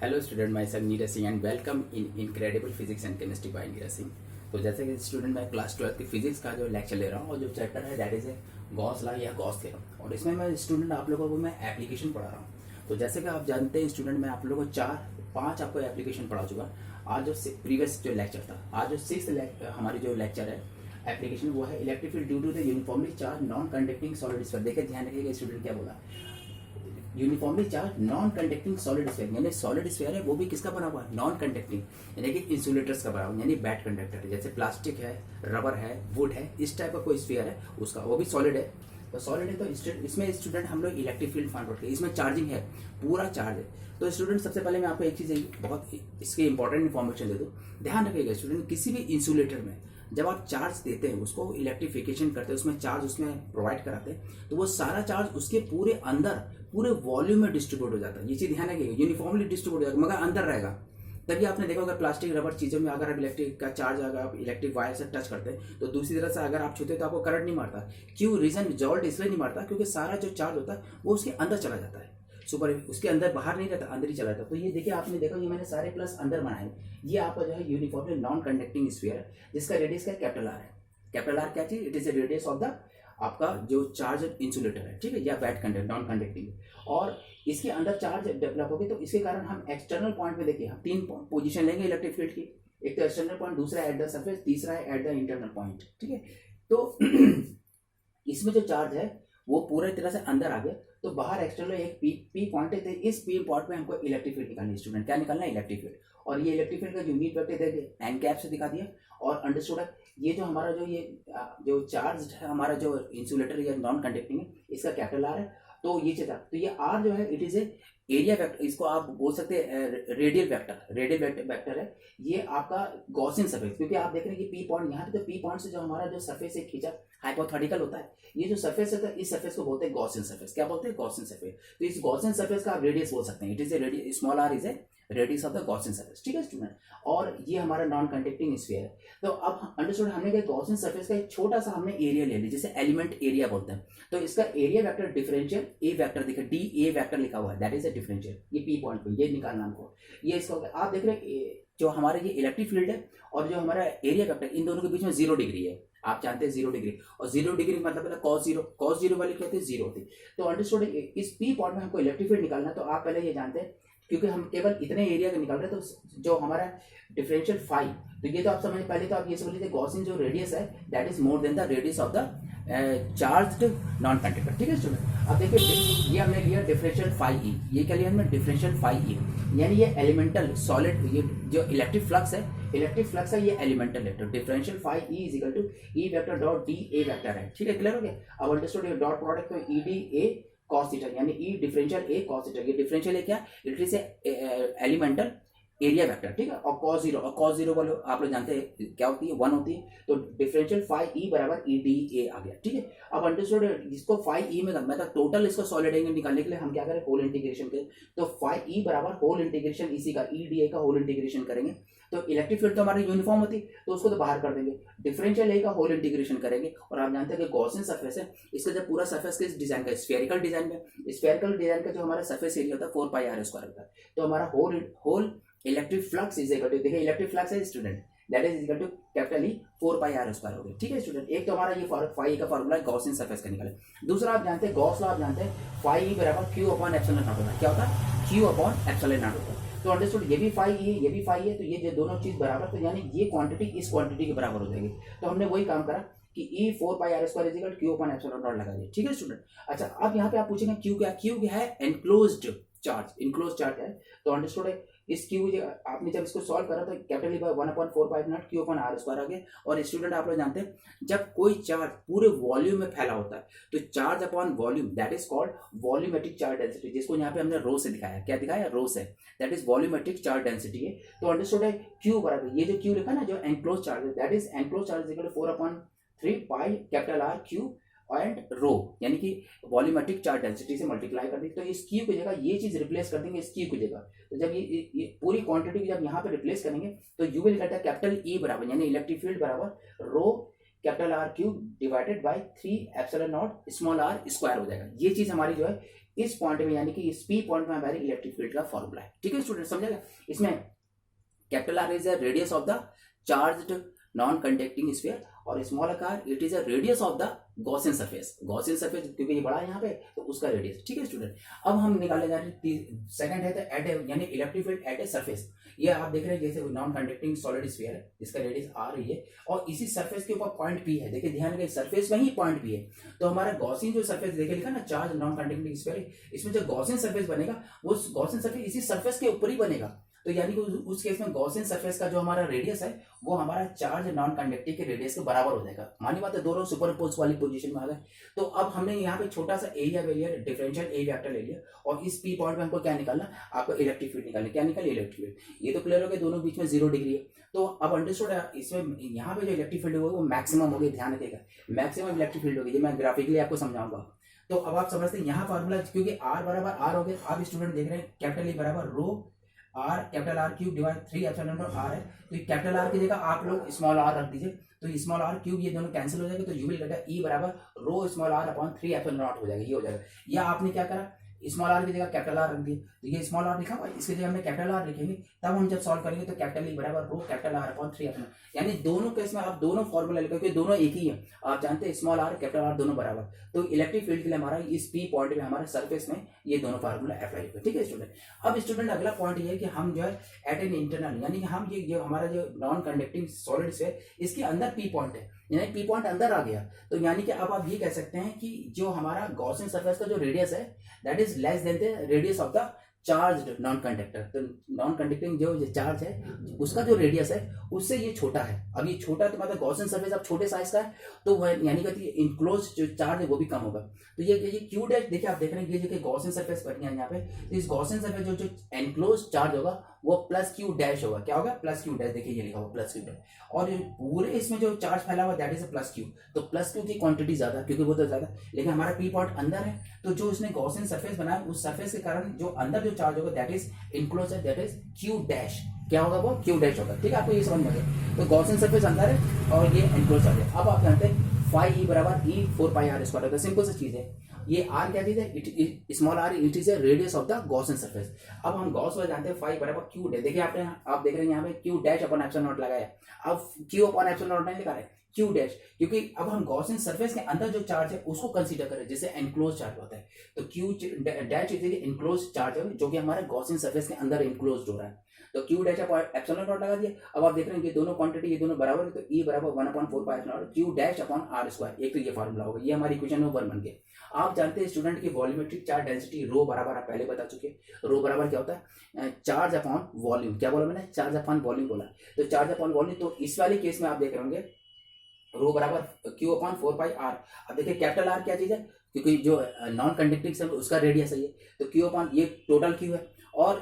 Hello student, my self Neeraj Singh and welcome in incredible physics and chemistry bye Neeraj Singh. तो जैसे कि student मैं class 12 की फिजिक्स का जो लेक्चर ले रहा हूँ और जो चैप्टर है that is a Gauss law या गॉस थ्योरम, और इसमें मैं स्टूडेंट आप लोगों को मैं एप्लीकेशन पढ़ा रहा हूँ। तो जैसे कि आप जानते हैं स्टूडेंट, मैं आप लोगों को 4-5 आपको एप्लीकेशन पढ़ा चुका। आज जो प्रीवियस जो लेक्चर था, आज जो 6th हमारी जो लेक्चर है एप्लीकेशन, वो है electric field due to the uniformly charge non conducting solid sphere. देखिए ध्यान रखिएगा स्टूडेंट क्या बोला, uniformly charge non conducting solid sphere, यानी सॉलिड स्फीयर है वो भी किसका बना हुआ है, नॉन कंडक्टिंग, यानी कि इंसुलेटर्स का बना हुआ, यानी बैड कंडक्टर है। जैसे प्लास्टिक है, रबर है, वुड है, इस टाइप का कोई स्फीयर है उसका, वो भी सॉलिड है। तो सॉलिड है तो इसमें स्टूडेंट हम लोग इलेक्ट्रिक फील्ड फाइंड करते हैं, इसमें चार्जिंग है, पूरा चार्ज है। तो स्टूडेंट सबसे पहले मैं आपको एक चीज़ बहुत इसकी इंपॉर्टेंट इन्फॉर्मेशन दे दूँ, ध्यान रखिएगा स्टूडेंट, किसी भी इंसुलेटर में जब आप चार्ज देते हैं, उसको इलेक्ट्रिफिकेशन करते हैं, उसमें चार्ज उसमें प्रोवाइड कराते हैं, तो वो सारा चार्ज उसके पूरे अंदर पूरे वॉल्यूम में डिस्ट्रीब्यूट हो जाता है। ये चीज़ ध्यान रखिएगा, यूनिफॉर्मली डिस्ट्रीब्यूट हो जाएगा मगर अंदर रहेगा। तभी आपने देखा होगा प्लास्टिक रबर चीज़ों में अगर आप इलेक्ट्रिक का चार्ज अगर आप इलेक्ट्रिक वायर से टच करते हैं तो दूसरी तरफ से अगर आप छूते तो आपको करंट नहीं मारता। क्यों? रीजन जॉल्ट इसलिए नहीं मारता क्योंकि सारा जो चार्ज होता है वो उसके अंदर चला जाता है, सुपर उसके अंदर बाहर नहीं रहता, अंदर ही चला जाता है। तो ये देखिए आपने देखा, ये मैंने सारे प्लस अंदर बनाए, ये आपका जो है यूनिफॉर्मली नॉन कंडक्टिंग स्फीयर है जिसका रेडियस का कैपिटल आर है। कैपिटल आर क्या चीज? It is the radius of the आपका जो चार्ज इंसुलेटर है, ठीक है, या बैड कंडक्ट नॉन कंडक्टिंग। और इसके अंदर चार्ज डेवलप होगी तो इसके कारण हम एक्सटर्नल पॉइंट पे देखिए, हम 3 पोजीशन लेंगे इलेक्ट्रिक फील्ड की। एक तो एक्सटर्नल पॉइंट, दूसरा एट द सरफेस, तीसरा है एट द इंटरनल पॉइंट, ठीक है। तो इसमें जो चार्ज है वो पूरे तरह से अंदर आ गया, तो बाहर एक्सटर्नल एक पी पॉइंट है, इस पी पॉइंट में हमको इलेक्ट्रिक फील्ड निकालनी है स्टूडेंट। क्या निकालना है? Electric field. और ये इलेक्ट्रिक फील्ड का यूनिट वेक्टर देखिए एन कैप से दिखा दिया, और अंडरस्टूड है ये जो हमारा जो चार्ज है, हमारा जो इंसुलेटर या नॉन कंडक्टिंग है, इसका कैपिटल आर है। तो ये चीज, तो ये आर जो है it is A area vector, इसको आप बोल सकते हैं रेडियल वेक्टर है। ये आपका गॉसियन सरफेस, क्योंकि आप देख रहे हैं कि पी पॉइंट यहाँ पे, तो पी पॉइंट से जो हमारा जो सरफेस है खींचा हाइपोथेटिकल होता है। ये जो सरफेस है इस सरफेस को बोलते हैं गॉसियन सरफेस। क्या बोलते हैं? Gaussian surface. तो इस गॉसियन सरफेस का आप रेडियस बोल सकते हैं, it is a radius, small r is a radius of the Gaussian surface, ठीक है स्टूडेंट। और ये हमारा नॉन कंडक्टिंग स्फीयर है। तो अब अंडरस्टूड, हमने क्या गॉसियन सरफेस का एक छोटा सा हमने एरिया ले लिया, जिसे एलिमेंट एरिया बोलते हैं। तो इसका एरिया वेक्टर डिफरेंशियल ए वेक्टर दिखा, डी ए वेक्टर लिखा हुआ है, दैट इज अ डिफरेंशियल। ये पी पॉइंट पे ये निकालना हमको, ये इसका आप देख रहे हैं जो हमारा ये इलेक्ट्रिक फील्ड है और जो हमारा एरिया वेक्टर, इन दोनों के बीच में 0 डिग्री है। आप जानते हैं 0 डिग्री, और 0 डिग्री मतलब cos 0 वाली क्या होती है? 0 होती है। तो अंडरस्टूड, इस पी पॉइंट में हमको इलेक्ट्रिक फील्ड निकालना है। तो आप पहले ये जानते हैं, क्योंकि हम केवल इतने एरिया का निकाल रहे हैं, तो जो हमारा डिफरेंशियल फाई, तो ये तो आप समझ, पहले तो आप ये समझ लीजिए गॉसियन जो रेडियस है that is more than the radius of the charged non conductor, ठीक है स्टूडेंट। अब देखिए ये हमने लिया डिफरेंशियल फाई ई, ये क्या लिया हमने? डिफरेंशियल फाई ई, यानी ये एलिमेंटल सॉलिड, ये जो इलेक्ट्रिक फ्लक्स है ये एलिमेंटल है। तो differential phi E is equal to E vector dot d A vector है, ठीक है, क्लियर हो गया। अब अंडरस्टूड, ये डॉट प्रोडक्ट तो E D A cos theta, यानी ई डिफरेंशियल ए कॉस थीटा। ये डिफरेंशियल है क्या? It is elemental area vector, ठीक है। और cos 0 वाले आप लोग जानते हैं क्या होती है? 1 होती है। तो डिफरेंशियल फाई ई बराबर ई डी ए आ गया, ठीक है। अब अंडरस्टूड, इसको फाई ई में मैं टोटल इसको सॉलिड एंगल निकालने के लिए हम क्या करें? होल इंटीग्रेशन करें। तो फाई ई बराबर होल इंटीग्रेशन इसी का ई डी ए का होल इंटीग्रेशन करेंगे। तो इलेक्ट्रिक फील्ड तो हमारी यूनिफॉर्म होती, तो उसको तो बाहर कर देंगे, डिफरेंशियल ए का होल इंटीग्रेशन करेंगे। और आप जानते हैं कि गॉसियन सरफेस है, इसका जब पूरा सरफेस किस डिजाइन का? स्फेरिकल डिजाइन में। स्फेरिकल डिजाइन का जो हमारा सरफेस एरिया होता है 4 पाई आर स्क्वायर होता है। तो हमारा whole electric flux is equal to, देखिए इलेक्ट्रिक फ्लक्स है student, that is equal to capital E 4 pi r square हो गया, ठीक है स्टूडेंट। एक तो हमारा ये फाई का फार्मूला है गॉसियन सरफेस का निकाले। दूसरा आप जानते हैं गॉस लॉ, आप जानते हैं फाई ई बराबर क्यू अपॉन एप्सिलॉन नॉट होता है। क्या होता है? क्यू अपॉन एप्सिलॉन नॉट होता है। तो अंडरस्टूड, ये भी फाई है, ये भी फाई है, तो ये जो दोनों चीज बराबर, तो यानी ये क्वांटिटी इस क्वांटिटी के बराबर हो जाएगी। तो हमने वही काम करा कि E 4 pi r square is equal q upon epsilon naught लगा दिया, ठीक है स्टूडेंट। अच्छा, अब यहाँ पे आप पूछेंगे क्यू क्या? क्यू क्या है? एनक्लोज्ड चार्ज है। तो अंडरस्टूड है, इस क्यू आपने जब इसको सॉल्व करा तो capital E by 1/4 q upon r square आ गया। और स्टूडेंट आप लोग जानते हैं जब कोई चार्ज पूरे वॉल्यूम में फैला होता है तो charge upon volume that is called volumetric charge density, जिसको यहाँ पे हमने रो से दिखाया। क्या दिखाया? रो से, that is volumetric charge density है। तो अंडरस्टूड है क्यू बराबर, ये जो क्यू लिखा ना, जो एनक्लोज चार्ज है that is enclose charge equal to 4/3 pi capital R q and rho, यानी कि वॉल्यूमेट्रिक चार्ज डेंसिटी से मल्टीप्लाई कर देंगे। तो इस क्यू की जगह ये चीज रिप्लेस कर देंगे इस क्यू की जगह। तो जब ये पूरी क्वांटिटी जब यहाँ पे रिप्लेस करेंगे तो you will get capital E बराबर, यानी इलेक्ट्रिक फील्ड बराबर rho capital R cube divided by 3 epsilon naught small r square हो जाएगा। ये चीज हमारी जो है इस पॉइंट में यानी कि इस पी पॉइंट में हमारे इलेक्ट्रिक फील्ड का फॉर्मूला है। ठीक है स्टूडेंट, समझेगा? इसमें capital R is the radius of the charged non conducting sphere और small r it is a radius of the Gaussian surface. Gaussian surface क्योंकि ये बड़ा है यहाँ पे तो उसका रेडियस। ठीक है स्टूडेंट, अब हम निकालने जा रहे हैं सेकंड है एट ए यानी electric field at a surface. ये आप देख रहे हैं जैसे नॉन कंडक्टिंग सॉलिड स्फीयर है जिसका रेडियस आ रही है और इसी सरफेस के ऊपर पॉइंट पी है। देखिए ध्यान रखिए सरफेस में ही पॉइंट पी है। तो हमारा गॉसियन जो सरफेस देखे लिखा ना चार्ज नॉन कंडक्टिंग स्फीयर, इसमें जो गॉसियन सरफेस बनेगा वो गॉसियन सरफेस इसी सरफेस के ऊपर ही बनेगा। तो यानी कि उस केस में गॉसियन सरफेस का जो हमारा रेडियस है वो हमारा चार्ज नॉन कंडक्टिंग के रेडियस के बराबर हो जाएगा। मानी बात है, दोनों सुपरपोज वाली पोजीशन में आ गए। तो अब हमने यहाँ पे छोटा सा एरिया ले लिया, डिफरेंशियल एरिया वेक्टर ले लिया और इस पी पॉइंट में हमको क्या निकालना, आपको इलेक्ट्रिक फील्ड निकालना। क्या निकाले? Electric field. ये तो क्लियर हो गया, दोनों बीच में 0 डिग्री है। तो अब अंडरस्टूड है इसमें यहाँ पे जो इलेक्ट्रिक फील्ड होगा वो मैक्सिमम होगी। ध्यान रखिएगा मैक्सिमम इलेक्ट्रिक फील्ड होगी, मैं ग्राफिकली आपको समझाऊंगा। तो अब आप समझते हैं यहाँ फॉर्मूला क्योंकि आर बराबर आर हो गया। आप स्टूडेंट देख रहे हैं कैपिटल ई बराबर rho r capital R cube divide 3 epsilon naught r है। तो कैपिटल आर की जगह आप लोग स्मॉल आर रख दीजिए तो स्मॉल आर क्यूब ये दोनों कैंसिल हो जाएगा। तो यू विल गेट ई बराबर rho small r upon 3 epsilon naught हो जाएगा, ये हो जाएगा। या आपने क्या करा, स्मॉल आर की जगह कैपिटल आर रख दिए तो ये स्मॉल आर लिखा हुआ, इसकी जगह हमने कैपिटल आर लिखेंगे। तब हम जब सॉल्व करेंगे तो कैपिटल ई बराबर rho capital are upon 3 epsilon, यानी दोनों केस में आप दोनों फॉर्मूला लिखो क्योंकि दोनों एक ही है। आप जानते हैं स्मॉल आर कैपिटल आर दोनों बराबर। तो इलेक्ट्रिक फील्ड के लिए हमारा इस पी पॉइंट में हमारे सरफेस में ये दोनों फार्मूला अप्लाई होगा। ठीक है स्टूडेंट, अब स्टूडेंट अगला पॉइंट ये है कि हम जो है एट एन इंटरनल यानी कि हम ये जो हमारा जो नॉन कंडक्टिंग सॉलिड्स है इसके अंदर पी पॉइंट है, यानी पी पॉइंट अंदर आ गया। तो यानी कि अब आप ये कह सकते हैं कि जो हमारा गॉसियन सरफेस का जो रेडियस है that is less than the radius of the charge non conductor. तो नॉन कंडक्टिंग जो चार्ज है उसका जो रेडियस है उससे ये छोटा है। अब ये छोटा है तो मतलब गॉसियन सरफेस अब छोटे साइज का है तो वह यानी कि इनक्लोज जो चार्ज है वो भी कम होगा। तो ये क्यू डैश देखिए आप देख रहे हैं ये जो गॉसियन सरफेस बनी है यहाँ पे, तो इस गॉसियन सरफेस जो एनक्लोज चार्ज होगा वो प्लस क्यू डैश होगा। क्या होगा? Plus Q dash. देखिए ये लिखा हुआ प्लस क्यू डैश और पूरे इसमें जो चार्ज फैला हुआ दैट इज प्लस क्यू। तो प्लस क्यू की क्वांटिटी ज्यादा क्योंकि वो तो ज्यादा, लेकिन हमारा पी पॉइंट अंदर है तो जो इसने गॉसियन सरफेस बनाया उस सरफेस के कारण जो अंदर जो चार्ज होगा दैट इज इनक्लोज है, दैट इज क्यू डैश। क्या होगा? वो क्यू डैश होगा। ठीक है, आपको ये समझ में गया। तो गॉसियन सरफेस अंदर है और ये एनक्लोज चार्ज है। अब आप जानते हैं फाई ई बराबर ई 4 पाई आर स्क्वायर होता है। सिंपल सी चीज है। ये आर क्या चीज है? Small r it is a radius of the Gaussian surface. अब हम गॉस वाला जानते हैं फाई बराबर क्यू डैश। देखिए आप देख रहे हैं यहाँ पे Q dash upon epsilon not लगाया। अब क्यू अपॉन एप्सिलॉन नॉट नहीं लिखा है, क्यू डैश, क्योंकि अब हम गॉसियन सरफेस के अंदर जो चार्ज है उसको कंसीडर करें जिससे एनक्लोज चार्ज होता है। तो q dash is enclose charge है जो कि हमारे गॉसियन सरफेस के अंदर एनक्लोज हो रहा है। तो क्यू डैश एप्सिलॉन नॉट लगा दिया। अब आप देख रहे हैं ये दोनों क्वांटिटी ये दोनों बराबर है तो ई बराबर 1/4 pi epsilon naught q dash upon r square. एक तो ये फार्मूला होगा, ये हमारी इक्वेशन नंबर 1 बन गया। आप जानते हैं स्टूडेंट की वॉल्यूमेट्रिक चार्ज डेंसिटी रो बराबर आप पहले बता चुके। रो बराबर क्या होता है? Charge upon volume. क्या बोला मैंने? चार्ज अपॉन वॉल्यूम बोला। तो चार्ज अपॉन वॉल्यूम, तो इस वाले केस में आप देख रहे होंगे रो बराबर क्यू अपॉन 4 पाई आर। अब देखिए कैपिटल आर क्या चीज है? क्योंकि जो नॉन कंडक्टिंग है उसका रेडियस है ये, तो क्यू अपॉन ये टोटल क्यू है। और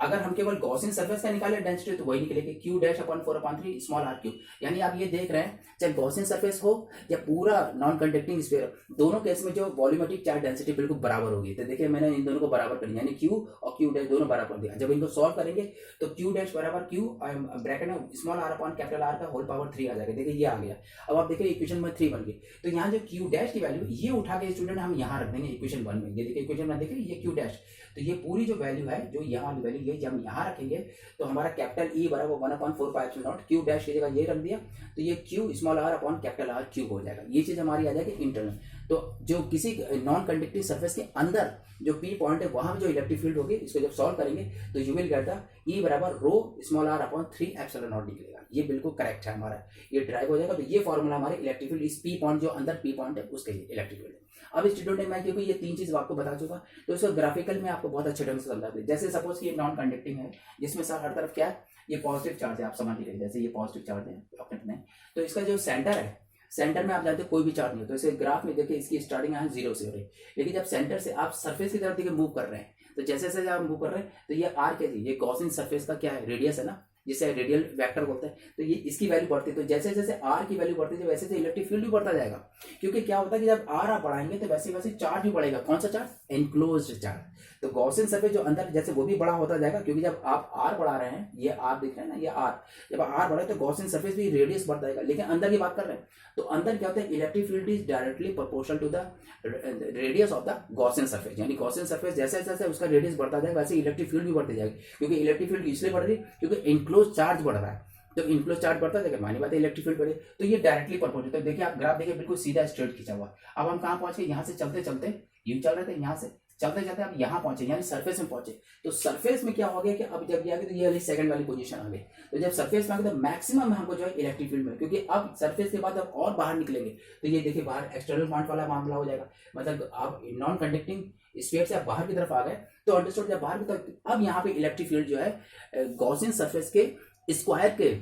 अगर हम केवल गॉसियन सरफेस का निकाले डेंसिटी तो वही निकलेगी q dash upon 4/3 small r cube. यानी आप ये देख रहे हैं चाहे गॉसियन सरफेस हो या पूरा नॉन कंडक्टिंग स्फीयर, दोनों केस में जो वॉल्यूमेट्रिक चार्ज डेंसिटी बिल्कुल बराबर होगी। तो देखिए मैंने इन दोनों को बराबर कर दिया, यानी क्यू और क्यू डैश दोनों बराबर दिया। जब इनको सॉल्व करेंगे तो क्यू डैश बराबर क्यू ब्रैकेट में small r upon capital R का होल पावर 3 आ जाएगा। देखिए ये आ गया। अब आप देखिए इक्वेशन में 3 बन गई। तो यहाँ जो क्यू डैश की वैल्यू ये उठा के स्टूडेंट हम यहाँ रख देंगे इक्वेशन 1 में। ये देखिए इक्वेशन में देखिए ये क्यू डैश, तो ये पूरी जो वैल्यू है जो यहाँ वाली वैल्यू ये जब हम यहाँ रखेंगे तो हमारा कैपिटल ई बराबर 1/4 pi epsilon naught q dash की जगह ये रख दिया तो ये q small r upon capital R cube हो जाएगा। ये चीज हमारी आ जाएगी इंटरनल। तो जो किसी नॉन कंडक्टिंग सरफेस के अंदर जो पी पॉइंट है वहां जो इलेक्ट्रिक फील्ड होगी इसको जब सॉल्व करेंगे तो you will get the E बराबर rho small r upon 3 epsilon naught निकलेगा। ये बिल्कुल करेक्ट है हमारा, ये ड्राइव हो जाएगा। तो ये फॉर्मूला हमारे इलेक्ट्रिक फील्ड इस पी पॉइंट जो अंदर पी पॉइंट है उसके लिए इलेक्ट्रिक फील्ड। अब स्टूडेंट मैं क्योंकि ये 3 चीज आपको बता चुका तो इसको ग्राफिकल में आपको बहुत अच्छे ढंग से समझा दें। जैसे सपोज कि ये नॉन कंडक्टिंग है जिसमें सर हर तरफ क्या है, ये पॉजिटिव चार्ज है, आप समझ लीजिए जैसे ये पॉजिटिव चार्ज है अपने में, तो इसका जो सेंटर है, सेंटर में आप जानते हैं कोई भी चार्ज नहीं होता। तो इसे ग्राफ में देखिए इसकी स्टार्टिंग यहाँ 0 से हो रही है, लेकिन जब सेंटर से आप सरफेस की तरफ देखिए मूव कर रहे हैं तो जैसे जैसे आप मूव कर रहे हैं तो ये आर क्या चीज, ये गॉसियन सरफेस का क्या है, रेडियस है ना, जिसे रेडियल वेक्टर बोलते हैं। तो ये इसकी वैल्यू बढ़ती है, तो जैसे जैसे आर की वैल्यू बढ़ती है वैसे वैसे इलेक्ट्रिक फील्ड भी बढ़ता जाएगा। क्योंकि क्या होता है कि जब आर आप बढ़ाएंगे तो वैसे वैसे चार्ज भी बढ़ेगा। कौन सा चार्ज? Enclosed charge. तो गॉसियन सरफेस जो अंदर जैसे वो भी बड़ा होता जाएगा, क्योंकि जब आप आर बढ़ा रहे हैं, ये आर दिख रहा है ना, ये आर, जब आर बढ़ा तो गॉसियन सरफेस भी रेडियस बढ़ता जाएगा। लेकिन अंदर की बात कर रहे हैं तो अंदर क्या होता है, electric field is directly proportional to the radius of the Gaussian surface. यानी गॉसियन सरफेस जैसे जैसे उसका रेडियस बढ़ता जाएगा वैसे इलेक्ट्रिक फील्ड भी बढ़ती जाएगी, क्योंकि इलेक्ट्रिक फील्ड इसलिए बढ़ रही है क्योंकि इनक्लोज चार्ज बढ़ रहा है। तो इनक्लोज चार्ज बढ़ता जाएगा, मानी बात है इलेक्ट्रिक फील्ड बढ़े, तो ये डायरेक्टली प्रोपोर्शनल। तो देखिए आप ग्राफ देखिए बिल्कुल सीधा स्ट्रेट खींचा हुआ। अब हम कहाँ पहुंच गए, यहाँ से चलते चलते यूं चल रहे थे, यहाँ से चलते चलते आप यहाँ पहुंचे, यानी सरफेस में पहुंचे। तो सरफेस में क्या हो गया कि अब जब ये आ गए तो ये वाली सेकंड वाली पोजीशन आ गई। तो जब सरफेस में आ गए तो मैक्सिमम हमको जो है इलेक्ट्रिक फील्ड में, क्योंकि अब सरफेस के बाद अब और बाहर निकलेंगे तो ये देखिए बाहर एक्सटर्नल पॉइंट वाला मामला हो जाएगा। मतलब आप नॉन कंडक्टिंग स्फीयर से आप बाहर की तरफ आ गए तो अंडरस्टूड, जब बाहर की तरफ अब यहाँ पे इलेक्ट्रिक फील्ड जो है गॉसियन सरफेस के स्क्वायर के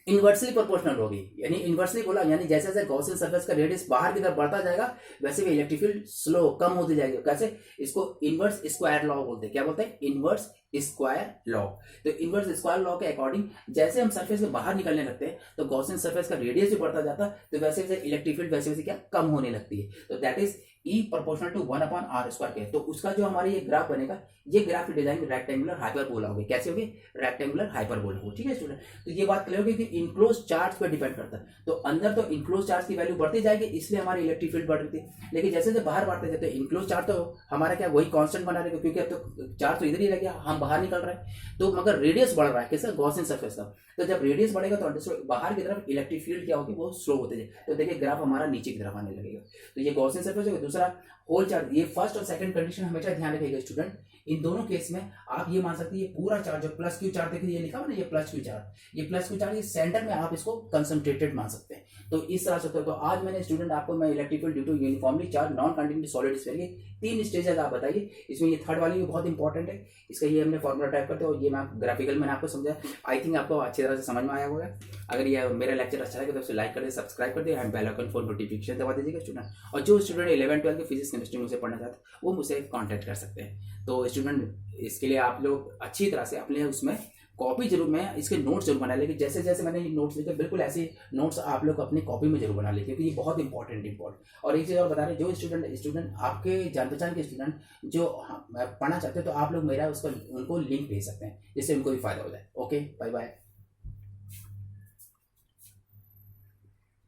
इनवर्सली प्रोपोर्शनल होगी। यानी इनवर्सली बोला, यानी जैसे जैसे गॉसियन सरफेस का रेडियस बाहर की तरफ बढ़ता जाएगा वैसे भी इलेक्ट्रिक फील्ड स्लो कम होती जाएगी। कैसे, इसको इनवर्स स्क्वायर लॉ बोलते हैं। क्या बोलते हैं, इनवर्स स्क्वायर लॉ। तो इनवर्स स्क्वायर लॉ के अकॉर्डिंग जैसे हम सरफेस से बाहर निकलने लगते हैं तो गॉसियन सरफेस का रेडियस भी बढ़ता जाता है, तो वैसे वैसे इलेक्ट्रिक फील्ड वैसे वैसे क्या कम होने लगती है। तो that is E proportional to 1/r² के। तो उसका जो हमारा ये ग्राफ बनेगा, ये ग्राफ की डिजाइन रेक्टेंगुलर हाइपरबोला होगी। कैसे होगी, रेक्टेंगुलर हाइपरबोला होगी। ठीक है स्टूडेंट, तो ये बात क्लियर होगी कि इनक्लोज चार्ज पर डिपेंड करता है। तो अंदर तो इनक्लोज चार्ज की वैल्यू बढ़ती जाएगी, इसलिए हमारी इलेक्ट्रिक फील्ड बढ़ रही थी। लेकिन जैसे जैसे बाहर बढ़ते जाते इनक्लोज चार्ज तो हमारा क्या वही कांस्टेंट बना रहेगा, क्योंकि अब तो चार्ज तो इधर ही रह गया, हम बाहर निकल रहे हैं। तो मगर रेडियस बढ़ रहा है किसका, गॉसियन सरफेस का। तो जब रेडियस बढ़ेगा तो अंडरस्टूड बाहर की तरफ इलेक्ट्रिक फील्ड क्या होगी, वो स्लो होते जाए। तो देखिए ग्राफ हमारा नीचे की तरफ आने लगेगा। तो ये गॉसियन सरफेस होगा। दूसरा होल चार्ज, ये फर्स्ट और सेकंड कंडीशन हमेशा ध्यान रखिएगा स्टूडेंट। इन दोनों केस में आप ये मान सकते हैं ये पूरा चार्ज जो प्लस क्यू चार्ज देखिए, ये लिखा हुआ ना, ये प्लस क्यू चार्ज, ये प्लस क्यू चार्ज ये सेंटर में आप इसको कंसंट्रेटेड मान सकते हैं। तो इस तरह से होता है। तो आज मैंने स्टूडेंट आपको मैं electric field due to uniformly charge non conducting solid sphere के 3 स्टेजेस आप बताइए। इसमें ये थर्ड वाली भी बहुत इंपॉर्टेंट है, इसका ये हमने फॉर्मूला टाइप करते हैं और ये मैं ग्राफिकल मैंने आपको समझा। आई थिंक आपको अच्छी तरह से समझ में आया होगा। अगर ये मेरा लेक्चर अच्छा लगे तो उसे लाइक कर दे, सब्सक्राइब कर दे and bell icon for notification दबा दीजिएगा स्टूडेंट। और जो स्टूडेंट 11 12 के फिजिक्स केमिस्ट्री मुझसे पढ़ना चाहते हैं वो मुझसे कॉन्टैक्ट कर सकते हैं। तो स्टूडेंट इसके लिए आप लोग अच्छी तरह से अपने उसमें कॉपी जरूर, मैं इसके नोट्स जरूर बना लेकिन जैसे जैसे मैंने ये नोट्स लिखे बिल्कुल ऐसे नोट्स आप लोग अपनी कॉपी में जरूर बना ले, क्योंकि ये बहुत इंपॉर्टेंट। और एक चीज़ और बता रहे, जो स्टूडेंट आपके जान पहचान के स्टूडेंट जो पढ़ना चाहते हैं तो आप लोग मेरा उसका उनको लिंक भेज सकते हैं जिससे उनको भी फायदा हो जाए। Okay, bye bye.